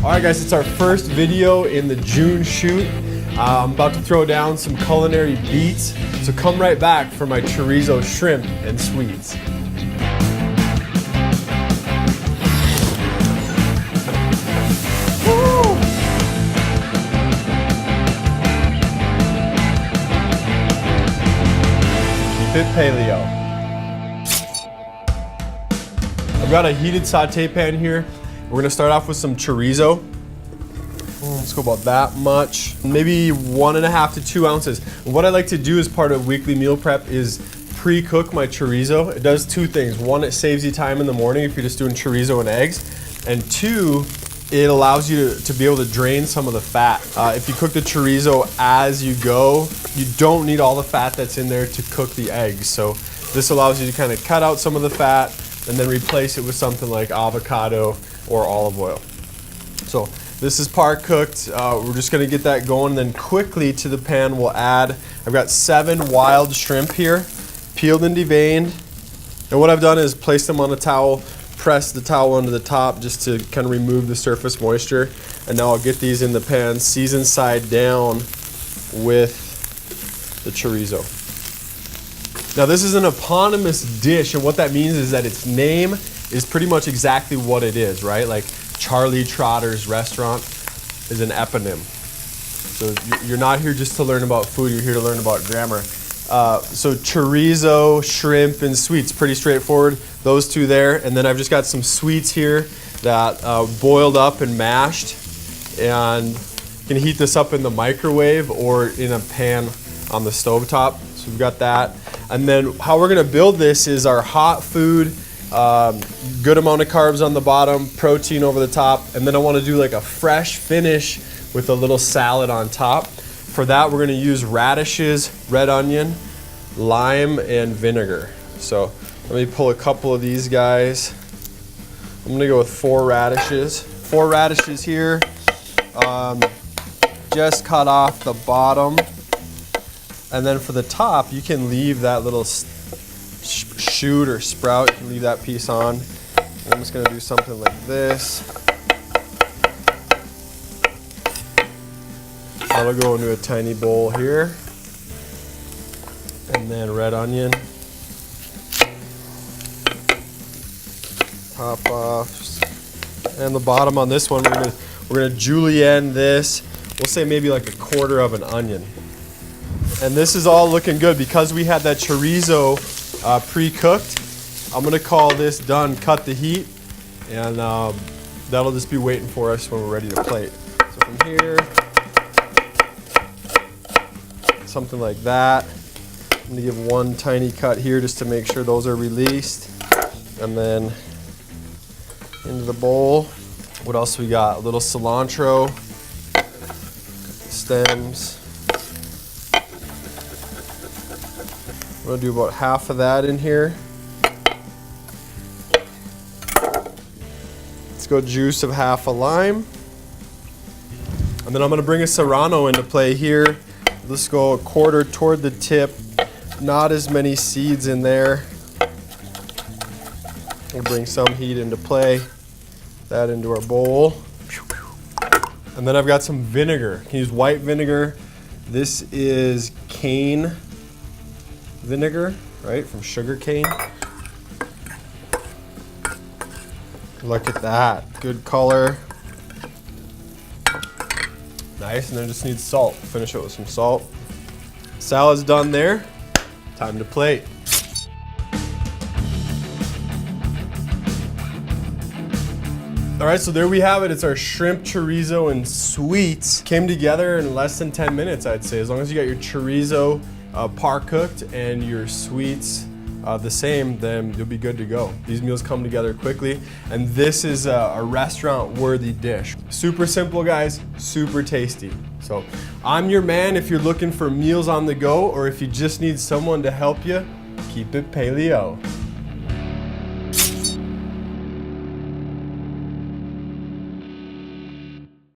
Alright guys, it's our first video in the June shoot. I'm about to throw down some culinary beats, so come right back for my chorizo shrimp and sweets. Woo! Keep it paleo. I've got a heated saute pan here. We're gonna start off with some chorizo. Let's go about that much. Maybe 1.5 to 2 ounces. And what I like to do as part of weekly meal prep is pre-cook my chorizo. It does two things. One, it saves you time in the morning if you're just doing chorizo and eggs. And two, it allows you to be able to drain some of the fat. If you cook the chorizo as you go, you don't need all the fat that's in there to cook the eggs. So this allows you to kind of cut out some of the fat and then replace it with something like avocado or olive oil. So this is par cooked. We're just gonna get that going, and then quickly to the pan we'll add, I've got 7 wild shrimp here, peeled and deveined. And what I've done is place them on a towel, press the towel onto the top just to kind of remove the surface moisture. And now I'll get these in the pan, seasoned side down with the chorizo. Now this is an eponymous dish, and what that means is that its name is pretty much exactly what it is, right? Like Charlie Trotter's restaurant is an eponym. So you're not here just to learn about food, you're here to learn about grammar. So chorizo, shrimp, and sweets, pretty straightforward, those two there. And then I've just got some sweets here that boiled up and mashed, and you can heat this up in the microwave or in a pan on the stovetop. So we've got that. And then how we're gonna build this is our hot food, good amount of carbs on the bottom, protein over the top, and then I want to do like a fresh finish with a little salad on top. For that, we're going to use radishes, red onion, lime, and vinegar. So let me pull a couple of these guys. I'm going to go with 4 radishes. 4 radishes here. Just cut off the bottom. And then for the top, you can leave that little shoot or sprout, you can leave that piece on. I'm just going to do something like this. That'll go into a tiny bowl here. And then red onion. Top off. And the bottom on this one, we're gonna julienne this. We'll say maybe like 1/4 of an onion. And this is all looking good because we had that chorizo pre-cooked. I'm gonna call this done, cut the heat, and that'll just be waiting for us when we're ready to plate. So from here, something like that. I'm gonna give one tiny cut here just to make sure those are released. And then into the bowl. What else we got? A little cilantro, stems. I'm gonna do about half of that in here. Let's go juice of half a lime. And then I'm gonna bring a serrano into play here. Let's go 1/4 toward the tip. Not as many seeds in there. We'll bring some heat into play. That into our bowl. And then I've got some vinegar. You can use white vinegar. This is cane vinegar, right, from sugar cane. Look at that, good color. Nice, and then just needs salt. Finish it with some salt. Salad's done there. Time to plate. All right, so there we have it. It's our shrimp, chorizo, and sweets. Came together in less than 10 minutes, I'd say. As long as you got your chorizo par cooked and your sweets the same, then you'll be good to go. These meals come together quickly, and this is a restaurant-worthy dish. Super simple, guys, super tasty. So I'm your man if you're looking for meals on the go, or if you just need someone to help you, keep it paleo.